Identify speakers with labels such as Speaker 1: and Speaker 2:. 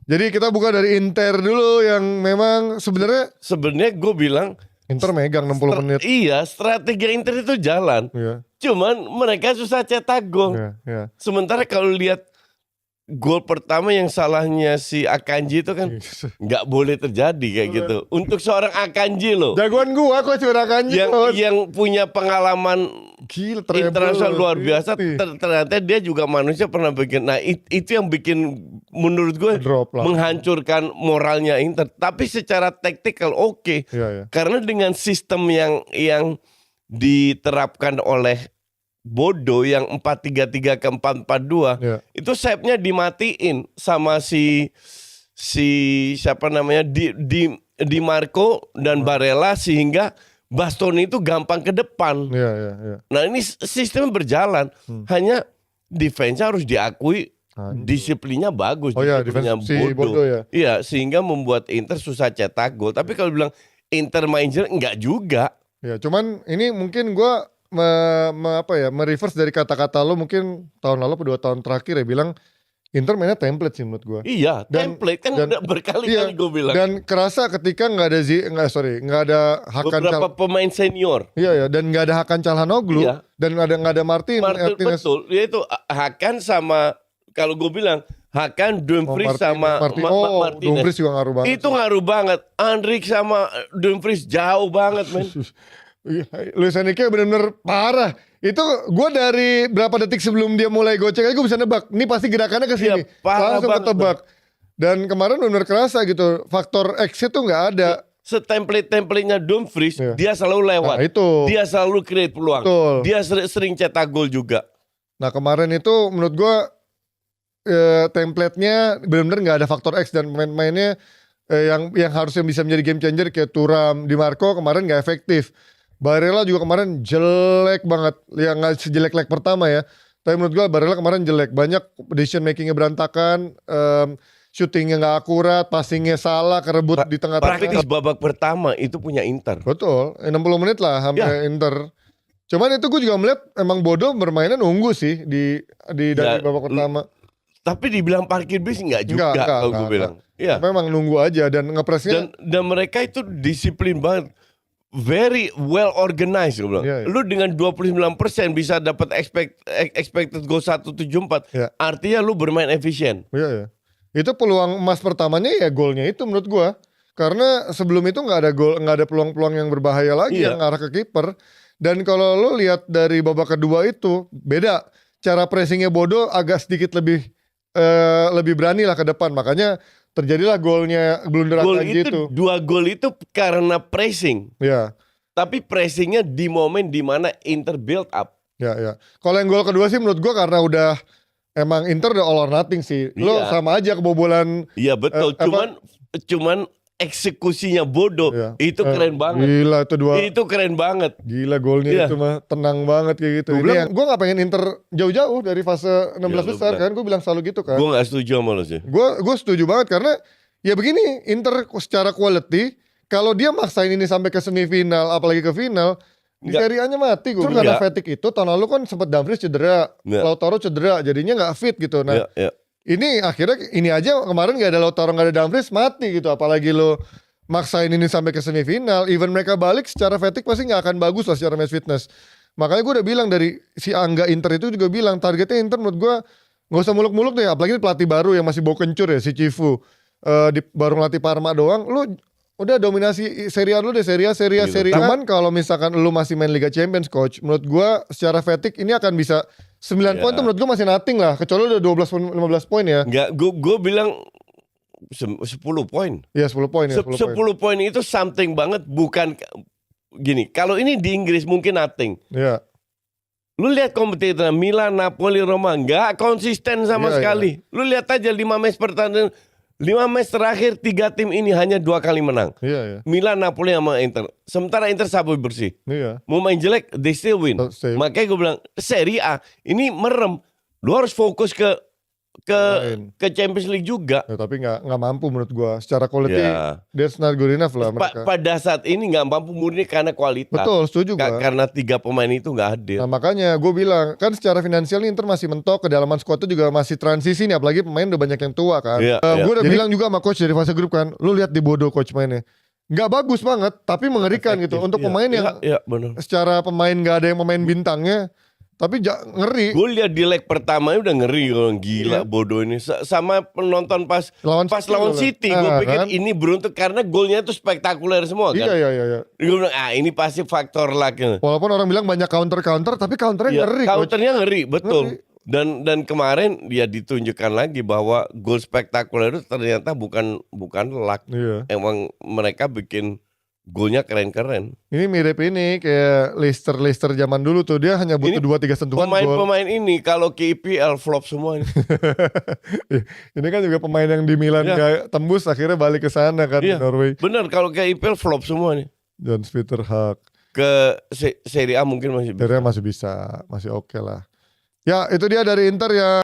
Speaker 1: Jadi kita buka dari Inter dulu yang memang
Speaker 2: Sebenarnya gue bilang
Speaker 1: Inter megang 60 menit.
Speaker 2: Iya, strategi Inter itu jalan.
Speaker 1: Iya.
Speaker 2: Cuman mereka susah cetak gol.
Speaker 1: Iya.
Speaker 2: Sementara kalau lihat gol pertama yang salahnya si Akanji itu kan nggak boleh terjadi kayak gitu. Untuk seorang Akanji loh,
Speaker 1: Jagoan gua kok Akanji
Speaker 2: yang punya pengalaman
Speaker 1: gila,
Speaker 2: internasional luar biasa, ternyata dia juga manusia pernah bikin. Nah itu yang bikin menurut gue menghancurkan moralnya Inter. Tapi secara taktikal oke.
Speaker 1: Iya.
Speaker 2: Karena dengan sistem yang diterapkan oleh Bodo yang 4-3-3 ke 4-4-2 itu shape-nya dimatiin sama si siapa namanya di Marco dan Barella sehingga Bastoni itu gampang ke depan.
Speaker 1: Iya.
Speaker 2: Nah ini sistem berjalan, hanya defense-nya harus diakui disiplinnya bagus, disiplinnya Bodo. Iya, sehingga membuat Inter susah cetak gol. Tapi kalau bilang Inter main jelek enggak juga.
Speaker 1: Ya, cuman ini mungkin gua mereverse dari kata-kata lo mungkin tahun lalu atau 2 tahun terakhir ya bilang Inter mainnya template sih menurut gue.
Speaker 2: Iya, template kan udah berkali-kali gue bilang.
Speaker 1: Dan kerasa ketika nggak ada Hakan
Speaker 2: beberapa pemain senior.
Speaker 1: Iya, dan nggak ada Hakan Calhanoglu dan nggak ada Martinez.
Speaker 2: Betul, dia itu Hakan sama kalau gue bilang Hakan, Dumfries sama Martinez.
Speaker 1: Dumfries juga ngaruh banget.
Speaker 2: Itu ngaruh banget. Andrik sama Dumfries jauh banget, men.
Speaker 1: Luis Enrique benar-benar parah. Itu gue dari berapa detik sebelum dia mulai gocek aja gue bisa nebak. Ini pasti gerakannya ke sini. Langsung ketebak. Dan kemarin benar kerasa gitu. Faktor X itu nggak ada.
Speaker 2: Setemplate-templatenya Dumfries, dia selalu lewat.
Speaker 1: Nah, itu.
Speaker 2: Dia selalu create peluang.
Speaker 1: Betul.
Speaker 2: Dia sering cetak gol juga.
Speaker 1: Nah kemarin itu menurut gue template-nya benar-benar nggak ada faktor X dan pemain-pemainnya yang harusnya bisa menjadi game changer kayak Thuram, Di Marco kemarin nggak efektif. Barella juga kemarin jelek banget, yang nggak sejelek leg pertama ya. Tapi menurut gue Barella kemarin jelek, banyak decision makingnya berantakan, shootingnya nggak akurat, passingnya salah, kerebut di tengah-tengah.
Speaker 2: Praktis babak pertama itu punya Inter.
Speaker 1: Betul, 60 menit lah hampir Inter. Cuman itu gue juga melihat emang Bodo bermainnya nunggu sih di dari babak pertama.
Speaker 2: Tapi dibilang parkir bis nggak juga kalau gue bilang.
Speaker 1: Iya. Memang nunggu aja dan ngepresnya.
Speaker 2: Dan mereka itu disiplin banget. Very well organized gue bilang. Lu dengan 29% bisa dapat expected goal 174. Artinya lu bermain efisien.
Speaker 1: Iya. Itu peluang emas pertamanya ya golnya itu menurut gua. Karena sebelum itu nggak ada peluang-peluang yang berbahaya lagi yang arah ke kiper. Dan kalau lu lihat dari babak kedua itu beda. Cara pressingnya Bodo agak sedikit lebih berani lah ke depan. Makanya terjadilah golnya blunder Akanji itu.
Speaker 2: 2 gol itu karena pressing.
Speaker 1: Iya.
Speaker 2: Tapi pressingnya di momen dimana Inter build up.
Speaker 1: Ya. Kalau yang gol kedua sih menurut gua karena udah emang Inter udah all or nothing sih. Lo sama aja kebobolan.
Speaker 2: Iya betul. Cuman eksekusinya Bodo itu keren banget.
Speaker 1: Gila itu
Speaker 2: itu keren banget.
Speaker 1: Gila golnya itu mah tenang banget kayak gitu. Gue gak pengen Inter jauh-jauh dari fase 16 besar kan. Gue bilang selalu gitu kan.
Speaker 2: Gue gak setuju sama lo sih.
Speaker 1: Gue setuju banget karena ya begini, Inter secara quality kalau dia maksain ini sampai ke semifinal apalagi ke final di Serie A-nya mati gue. Karena fatigue itu tahun lalu kan sempat Dumfries cedera, Lautaro cedera, jadinya gak fit gitu. Nah ini akhirnya ini aja kemarin gak ada Lautaro gak ada Dumfries mati gitu. Apalagi lo maksain ini sampai ke semifinal. Even mereka balik secara fatigue pasti gak akan bagus lah secara match fitness. Makanya gue udah bilang dari si Angga Inter itu juga bilang targetnya Inter menurut gue gak usah muluk-muluk deh. Apalagi pelatih baru yang masih bau kencur ya si Cifu. Baru ngelatih Parma doang. Lu udah dominasi Serie A dulu deh. Serie A. Cuman kalau misalkan lu masih main Liga Champions coach. Menurut gue secara fatigue ini akan bisa 9 poin tuh menurut gue masih nothing lah. Kecuali udah 12-15 poin ya.
Speaker 2: Enggak, gue bilang 10 poin.
Speaker 1: Iya 10 poin ya.
Speaker 2: 10 poin itu something banget. Bukan gini, kalau ini di Inggris mungkin nothing.
Speaker 1: Iya.
Speaker 2: Lu lihat kompetitor Milan, Napoli, Roma. Nggak konsisten sama sekali. Lu lihat aja 5 match pertandingan. 5 match terakhir 3 tim ini hanya 2 kali menang.
Speaker 1: Iya.
Speaker 2: Milan, Napoli sama Inter. Sementara Inter sapu bersih.
Speaker 1: Iya.
Speaker 2: Mau main jelek, they still win. Makanya gue bilang Serie A ini merem. Lu harus fokus ke ke Champions League juga.
Speaker 1: Ya, tapi nggak mampu menurut gua. Secara quality,
Speaker 2: Ya.
Speaker 1: that's not good enough lah mereka.
Speaker 2: Pada saat ini nggak mampu murni karena kualitas.
Speaker 1: Betul, setuju gua.
Speaker 2: Karena 3 pemain itu nggak hadir.
Speaker 1: Nah makanya gue bilang, kan secara finansial nih Inter masih mentok, kedalaman squad itu juga masih transisi nih, apalagi pemain udah banyak yang tua kan. Gue udah bilang juga sama coach dari fase grup kan, lu lihat di Bodo coach mainnya. Nggak bagus banget, tapi mengerikan gitu. Untuk pemain yang secara pemain nggak ada yang pemain bintangnya, tapi ngeri.
Speaker 2: Gue lihat di leg pertama udah ngeri, orang gila Bodo ini. Sama penonton pas lawan City, gue pikir kan? Ini beruntung karena golnya tuh spektakuler semua kan.
Speaker 1: Iya.
Speaker 2: Gue bilang ini pasti faktor luck.
Speaker 1: Walaupun orang bilang banyak counter, tapi counternya ngeri.
Speaker 2: Counternya ngeri, betul. Ngeri. Dan kemarin dia ditunjukkan lagi bahwa gol spektakuler itu ternyata bukan luck.
Speaker 1: Iya.
Speaker 2: Emang mereka bikin golnya keren-keren.
Speaker 1: Ini mirip ini kayak Leicester zaman dulu tuh, dia hanya butuh 2-3 sentuhan gol.
Speaker 2: Pemain-pemain ini kalau ke IPL flop semua ini.
Speaker 1: Ini kan juga pemain yang di Milan gak tembus akhirnya balik ke sana kan di Norway.
Speaker 2: Bener, kalau ke IPL flop semua nih.
Speaker 1: John Peter Hag.
Speaker 2: Ke Serie A mungkin masih bisa.
Speaker 1: Serie A masih bisa, masih oke lah. Ya itu dia dari Inter ya.